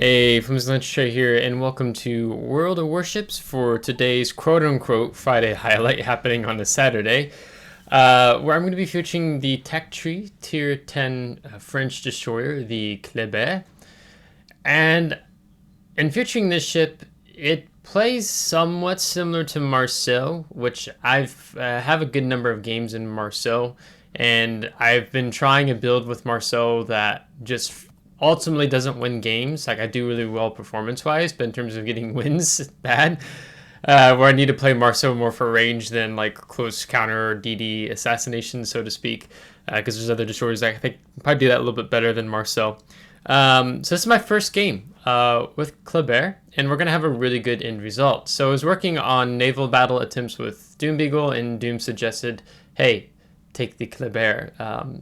Hey, FlimsyLunchTray here, and welcome to World of Warships for today's quote-unquote Friday highlight happening on a Saturday, where I'm going to be featuring the Tech Tree Tier 10 French destroyer, the Kléber. And in featuring this ship, it plays somewhat similar to Marceau, which I've have a good number of games in Marceau, and I've been trying a build with Marceau that just ultimately doesn't win games. Like, I do really well performance-wise, but in terms of getting wins, bad. Where I need to play Marceau more for range than like close counter or DD assassination, so to speak, because there's other destroyers that I think probably do that a little bit better than Marceau. So this is my first game with Kléber, and we're going to have a really good end result. So I was working on naval battle attempts with Doom Beagle, and Doom suggested, hey, take the Kléber.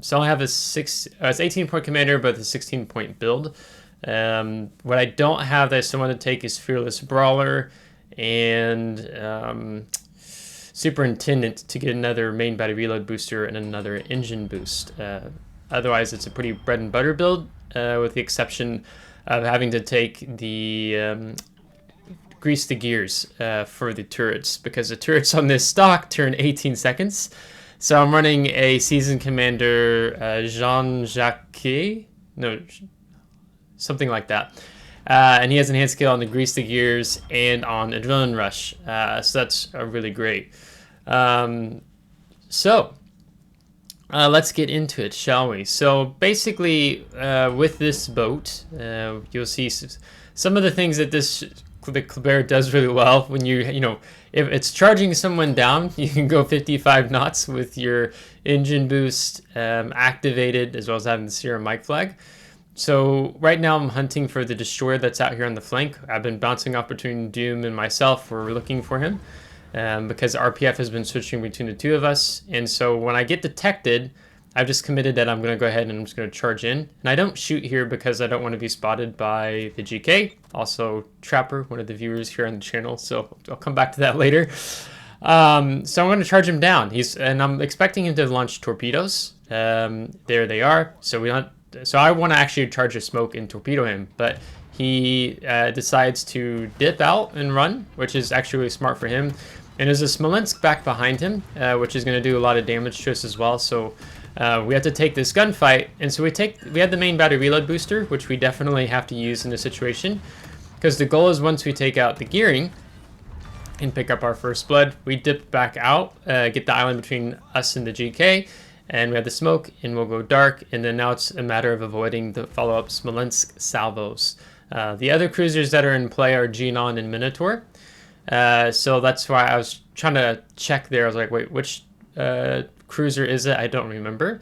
So I have it's 18-point commander, but a 16-point build. What I don't have that I still want to take is Fearless Brawler and Superintendent to get another main battery reload booster and another engine boost. Otherwise, it's a pretty bread and butter build, with the exception of having to take the grease the gears for the turrets, because the turrets on this stock turn 18 seconds. So I'm running a seasoned commander, Jean-Jacques, no, something like that. And he has enhanced skill on the grease the gears and on adrenaline rush. So that's really great. Let's get into it, shall we? So basically, with this boat, you'll see some of the things that the Kléber does really well. When if it's charging someone down, you can go 55 knots with your engine boost activated, as well as having the Serum mic flag. So right now I'm hunting for the destroyer that's out here on the flank. I've been bouncing off between Doom and myself. We're looking for him because RPF has been switching between the two of us. And so when I get detected, I've just committed that I'm going to go ahead and I'm just going to charge in. And I don't shoot here because I don't want to be spotted by the GK. Also, Trapper, one of the viewers here on the channel. So I'll come back to that later. So I'm going to charge him down. And I'm expecting him to launch torpedoes. There they are. So I want to actually charge a smoke and torpedo him. But he decides to dip out and run, which is actually really smart for him. And there's a Smolensk back behind him, which is going to do a lot of damage to us as well. So we have to take this gunfight, and so we have the main battery reload booster, which we definitely have to use in this situation, because the goal is once we take out the gearing and pick up our first blood, we dip back out, get the island between us and the GK, and we have the smoke, and we'll go dark, and then now it's a matter of avoiding the follow-up Smolensk salvos. The other cruisers that are in play are Genon and Minotaur, so that's why I was trying to check there. I was like, wait, which cruiser is it? I don't remember.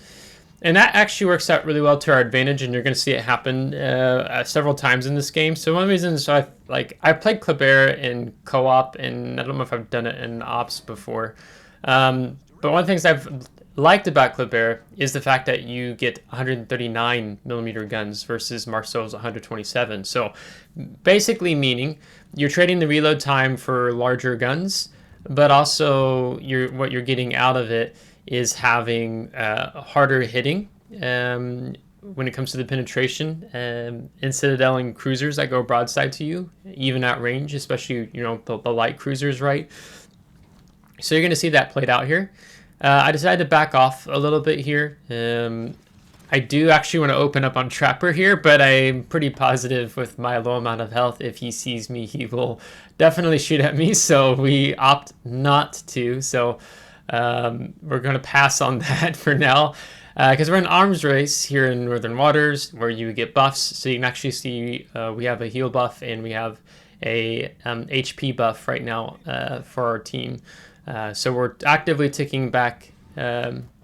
And that actually works out really well to our advantage, and you're going to see it happen several times in this game. So one of the reasons I played Kléber in co-op, and I don't know if I've done it in ops before. But one of the things I've liked about Kléber is the fact that you get 139mm guns versus Marceau's 127. So basically meaning you're trading the reload time for larger guns, but also what you're getting out of it is having harder hitting when it comes to the penetration, citadeling cruisers that go broadside to you, even at range, especially the light cruisers, right? So you're going to see that played out here. I decided to back off a little bit here. I do actually want to open up on Trapper here, but I'm pretty positive with my low amount of health, if he sees me, he will definitely shoot at me. So we opt not to. So we're going to pass on that for now, because we're in arms race here in Northern Waters, where you get buffs. So you can actually see we have a heal buff and we have a HP buff right now for our team. So we're actively taking back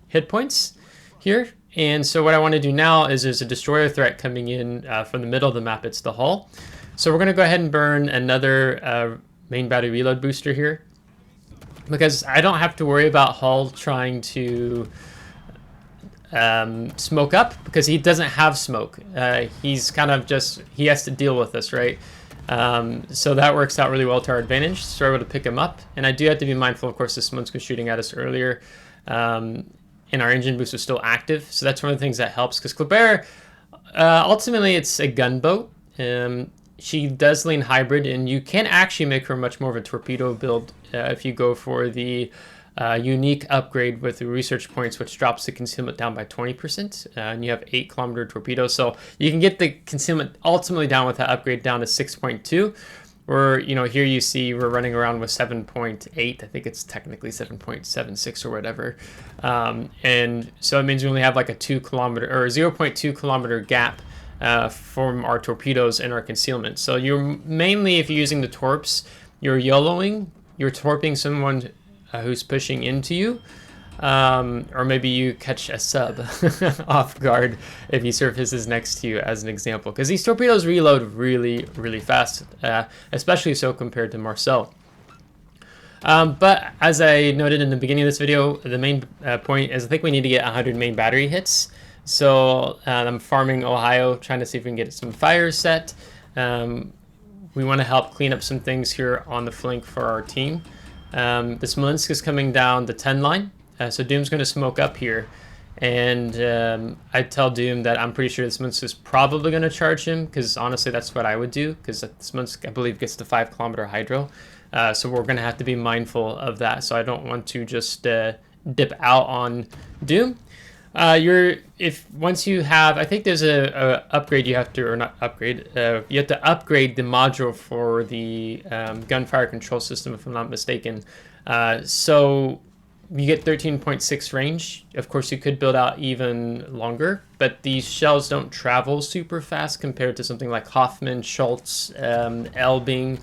hit points here. And so what I want to do now is there's a destroyer threat coming in from the middle of the map. It's the hull. So we're going to go ahead and burn another main battery reload booster here, because I don't have to worry about Hull trying to smoke up, because he doesn't have smoke. He's kind of he has to deal with us, right? So that works out really well to our advantage. So we're able to pick him up. And I do have to be mindful, of course, the Smolensk was shooting at us earlier. And our engine boost was still active. So that's one of the things that helps, because Kléber, ultimately it's a gunboat. she does lean hybrid, and you can actually make her much more of a torpedo build if you go for the unique upgrade with the research points, which drops the concealment down by 20%, and you have 8-kilometer torpedoes. So you can get the concealment ultimately down with that upgrade down to 6.2. Or, you know, here you see we're running around with 7.8. I think it's technically 7.76 or whatever. And so it means we only have like a 2-kilometer or 0.2 kilometer gap from our torpedoes and our concealment. So you're mainly, if you're using the torps, you're YOLOing, you're torping someone who's pushing into you. Or maybe you catch a sub off guard if he surfaces next to you, as an example, because these torpedoes reload really, really fast, especially so compared to Marcel. But as I noted in the beginning of this video, the main point is I think we need to get 100 main battery hits. So I'm farming Ohio, trying to see if we can get some fires set. We want to help clean up some things here on the flank for our team. The Smolensk is coming down the 10 line. So Doom's going to smoke up here, and I tell Doom that I'm pretty sure this Smolensk is probably going to charge him, because honestly that's what I would do, because Smolensk, I believe, gets the 5-kilometer hydro. So we're going to have to be mindful of that, so I don't want to just dip out on Doom. Once you have, I think there's a upgrade you have to, or not upgrade, you have to upgrade the module for the gunfire control system, if I'm not mistaken. So you get 13.6 range. Of course, you could build out even longer, but these shells don't travel super fast compared to something like Hoffman, Schultz, Elbing,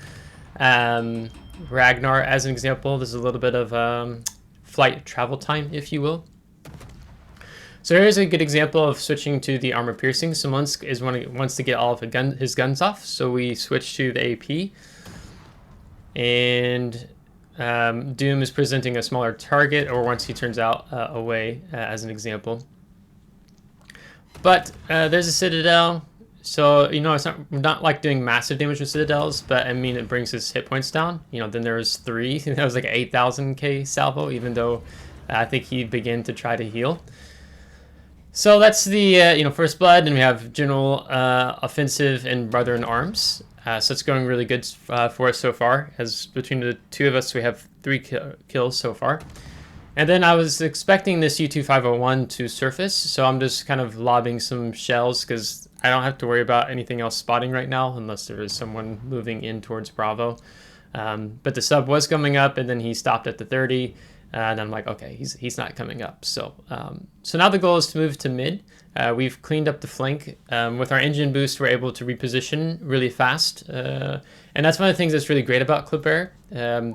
Ragnar, as an example. There's a little bit of flight travel time, if you will. So here's a good example of switching to the armor piercing. Smolensk is wants to get all of his guns off, so we switch to the AP. And Doom is presenting a smaller target, or once he turns out away, as an example. But there's a Citadel, so you know it's not like doing massive damage with Citadels, but I mean it brings his hit points down. You know, then there was 3, that was like 8,000k salvo, even though I think he began to try to heal. So that's the first blood, and we have general offensive and brother in arms. So it's going really good for us so far, as between the two of us we have 3 kills so far. And then I was expecting this U-2501 to surface, so I'm just kind of lobbing some shells because I don't have to worry about anything else spotting right now unless there is someone moving in towards Bravo. But the sub was coming up, and then he stopped at the 30, and I'm like, okay, he's not coming up. So so now the goal is to move to mid. We've cleaned up the flank. With our engine boost, we're able to reposition really fast. And that's one of the things that's really great about Kléber,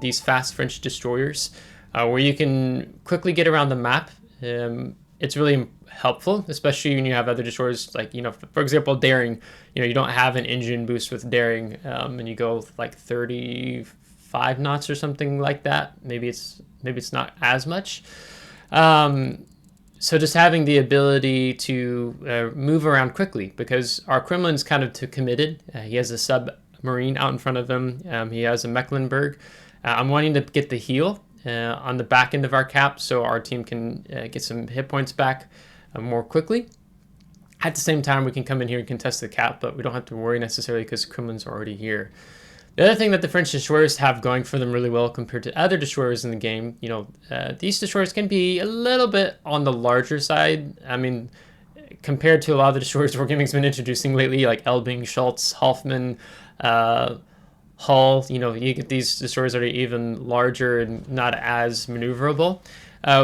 these fast French destroyers, where you can quickly get around the map. It's really helpful, especially when you have other destroyers, like, for example, Daring. You don't have an engine boost with Daring, and you go like 35 knots or something like that. Maybe it's not as much. So just having the ability to move around quickly, because our Kremlin's kind of too committed. He has a submarine out in front of him. He has a Mecklenburg. I'm wanting to get the heal on the back end of our cap, so our team can get some hit points back more quickly. At the same time, we can come in here and contest the cap, but we don't have to worry necessarily because Kremlin's already here. The other thing that the French destroyers have going for them really well compared to other destroyers in the game, these destroyers can be a little bit on the larger side. I mean, compared to a lot of the destroyers Wargaming's been introducing lately, like Elbing, Schultz, Hoffman, Hull, you get these destroyers that are even larger and not as maneuverable.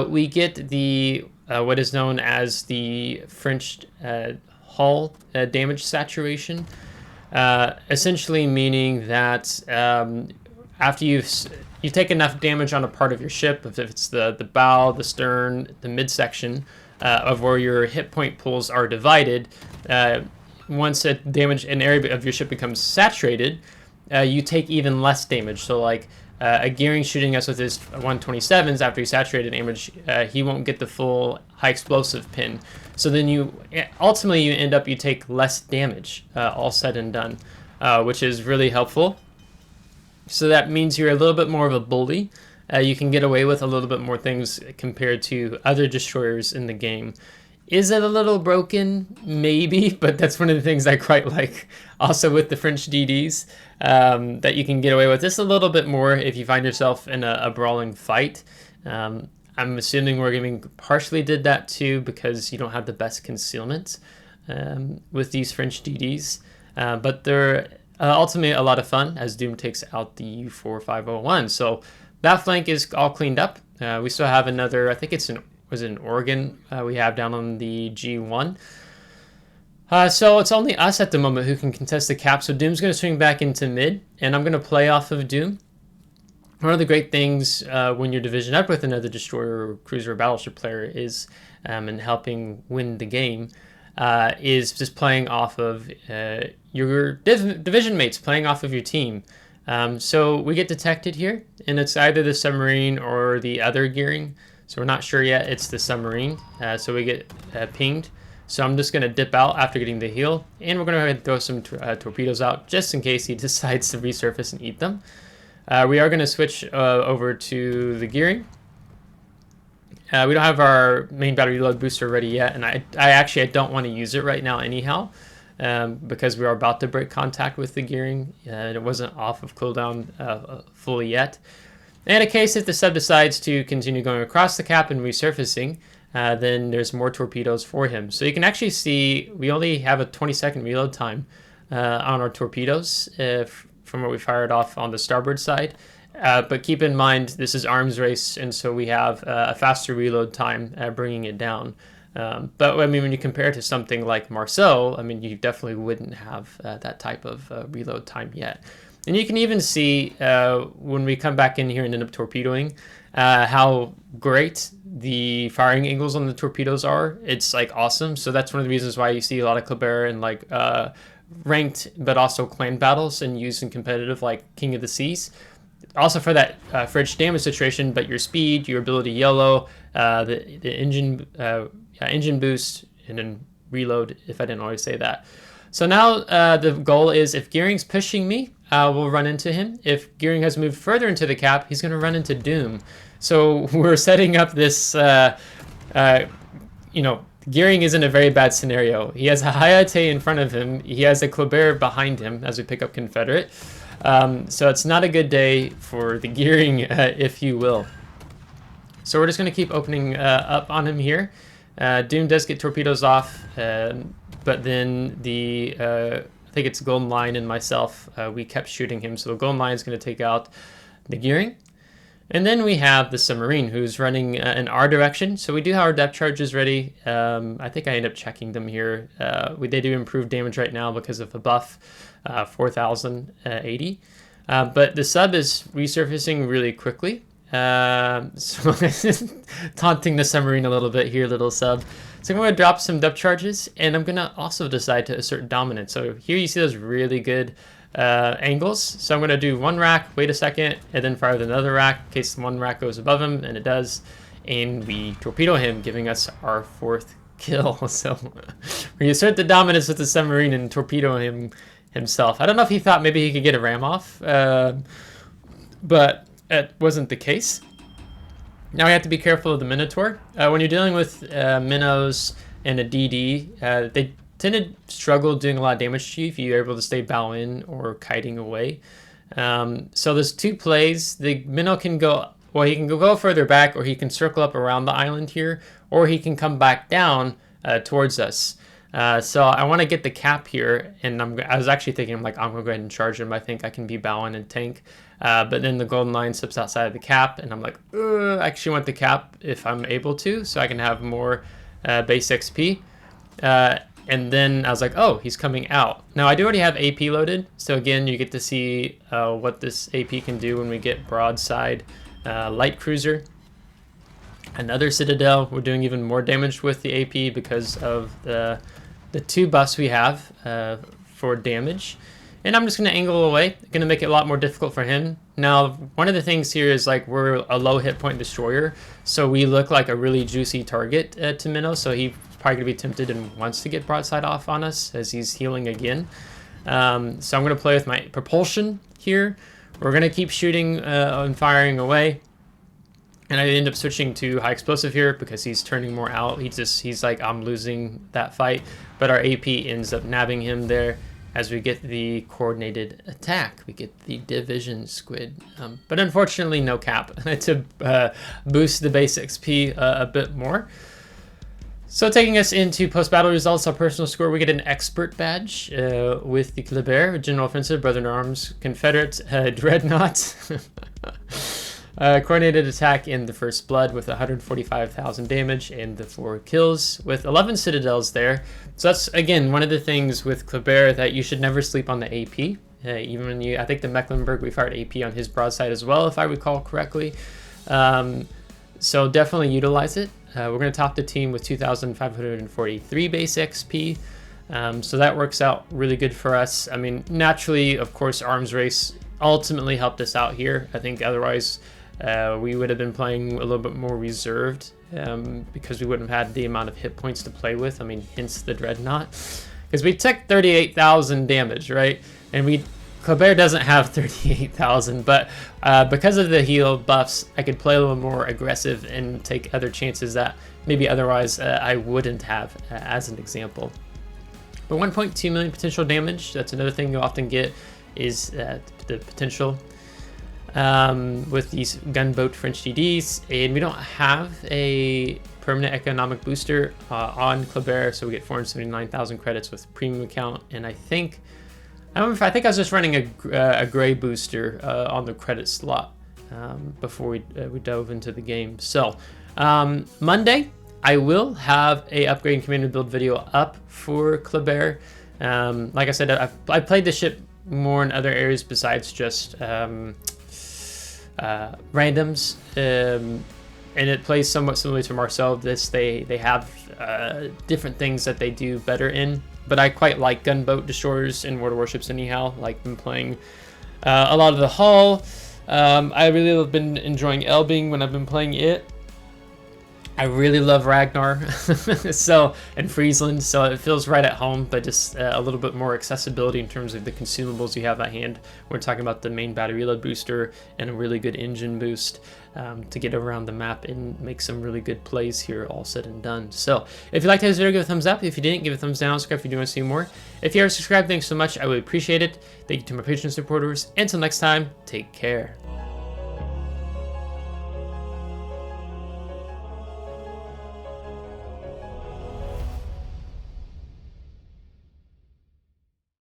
We get the what is known as the French hull damage saturation. Essentially meaning that after you take enough damage on a part of your ship, if it's the bow, the stern, the midsection of where your hit point pools are divided, once an area of your ship becomes saturated, you take even less damage. So like a Gearing shooting us with his 127s after he saturated damage, he won't get the full high explosive pin. So then you take less damage, all said and done, which is really helpful. So that means you're a little bit more of a bully. You can get away with a little bit more things compared to other destroyers in the game. Is it a little broken? Maybe, but that's one of the things I quite like. Also with the French DDs, that you can get away with just a little bit more if you find yourself in a brawling fight. I'm assuming Wargaming partially did that too because you don't have the best concealment with these French DDs. But they're ultimately a lot of fun as Doom takes out the U4501. So that flank is all cleaned up. We still have another, I think it's was it an Oregon we have down on the G1. So it's only us at the moment who can contest the cap. So Doom's going to swing back into mid, and I'm going to play off of Doom. One of the great things when you're division up with another destroyer or cruiser or battleship player is, and helping win the game, is just playing off of your division mates, playing off of your team. So we get detected here, and it's either the submarine or the other gearing. So we're not sure yet. It's the submarine. So we get pinged. So I'm just going to dip out after getting the heal, and we're going to go ahead and throw some torpedoes out just in case he decides to resurface and eat them. We are going to switch over to the gearing. We don't have our main battery reload booster ready yet, and I actually don't want to use it right now anyhow, because we are about to break contact with the gearing, and it wasn't off of cooldown fully yet. And in case if the sub decides to continue going across the cap and resurfacing, then there's more torpedoes for him. So you can actually see we only have a 20-second reload time on our torpedoes from what we fired off on the starboard side. But keep in mind, this is arms race, and so we have a faster reload time bringing it down. But I mean, when you compare it to something like Marceau, I mean, you definitely wouldn't have that type of reload time yet. And you can even see when we come back in here and end up torpedoing, how great the firing angles on the torpedoes are. It's like awesome. So that's one of the reasons why you see a lot of Kléber in like ranked but also clan battles and used in competitive like King of the Seas. Also for that fridge damage situation, but your speed, your ability yellow, the engine engine boost, and then reload, if I didn't always say that. So now the goal is, if Gearing's pushing me, we'll run into him. If Gearing has moved further into the cap, he's going to run into Doom. So we're setting up this, you know, Gearing is in a very bad scenario. He has a Hayate in front of him. He has a Kléber behind him as we pick up Confederate. So it's not a good day for the Gearing, if you will. So we're just going to keep opening up on him here. Doom does get torpedoes off, but then the I think it's Golden Lion and myself, we kept shooting him. So the Golden Lion is going to take out the Gearing. And then we have the submarine, who's running in our direction. So we do have our depth charges ready. I think I end up checking them here. They do improve damage right now because of a buff, 4080. But the sub is resurfacing really quickly. So taunting the submarine a little bit here, little sub. So I'm going to drop some depth charges, and I'm going to also decide to assert dominance. So here you see those really good angles. So I'm going to do one rack, wait a second, and then fire another rack in case one rack goes above him, and it does. And we torpedo him, giving us our 4th kill. So we assert the dominance with the submarine and torpedo him himself. I don't know if he thought maybe he could get a ram off, but it wasn't the case. Now we have to be careful of the Minotaur. When you're dealing with minnows and a DD, they tend to struggle doing a lot of damage to you if you're able to stay bow in or kiting away. So there's 2 plays. The minnow can go, well, he can go further back, or he can circle up around the island here, or he can come back down towards us. So I want to get the cap here, and I was actually thinking, I'm going to go ahead and charge him. I think I can be bowing and tank. But then the Golden Lion slips outside of the cap, and I'm like, I actually want the cap if I'm able to, so I can have more base XP. And then I was like, oh, he's coming out. Now I do already have AP loaded, so again, you get to see what this AP can do when we get broadside light cruiser. Another Citadel. We're doing even more damage with the AP because of the 2 buffs we have for damage. And I'm just going to angle away. Going to make it a lot more difficult for him. Now, one of the things here is like we're a low hit point destroyer, so we look like a really juicy target to Minnow. So he's probably going to be tempted and wants to get broadside off on us as he's healing again. So I'm going to play with my propulsion here. We're going to keep shooting and firing away. And I end up switching to high explosive here because he's turning more out. He's like, I'm losing that fight. But our AP ends up nabbing him there as we get the coordinated attack. We get the division squid. But unfortunately, no cap to boost the base XP a bit more. So taking us into post-battle results, our personal score, we get an expert badge with the Kléber, General Offensive, Brother in Arms, Confederate, Dreadnought. Coordinated attack in the First Blood with 145,000 damage and the 4 kills with 11 citadels there. So that's, again, one of the things with Kléber that you should never sleep on the AP. Even when I think the Mecklenburg, we fired AP on his broadside as well, if I recall correctly. So definitely utilize it. We're going to top the team with 2,543 base XP. So that works out really good for us. I mean, naturally, of course, Arms Race ultimately helped us out here. I think otherwise we would have been playing a little bit more reserved because we wouldn't have had the amount of hit points to play with. I mean, hence the Dreadnought. Because we took 38,000 damage, right? And Kléber doesn't have 38,000, but because of the heal buffs, I could play a little more aggressive and take other chances that maybe otherwise I wouldn't have, as an example. But 1.2 million potential damage, that's another thing you often get, is the potential with these gunboat French DDs. And we don't have a permanent economic booster on Kléber, so we get 479,000 credits with premium account, and I think I was just running a gray booster on the credit slot before we dove into the game. So Monday, I will have a upgrade and commander build video up for Kléber. Like I said, I played the ship more in other areas besides just randoms, and it plays somewhat similar to Marcel. They have different things that they do better in. But I quite like gunboat destroyers in World of Warships anyhow. Like been playing a lot of the hull. I really have been enjoying Elbing when I've been playing it. I really love Ragnar and Friesland, so it feels right at home, but just a little bit more accessibility in terms of the consumables you have at hand. We're talking about the main battery reload booster and a really good engine boost to get around the map and make some really good plays here, all said and done. So if you liked this video, give it a thumbs up. If you didn't, give it a thumbs down. Subscribe if you do want to see more. If you are subscribed, thanks so much. I would appreciate it. Thank you to my Patreon supporters. Until next time, take care.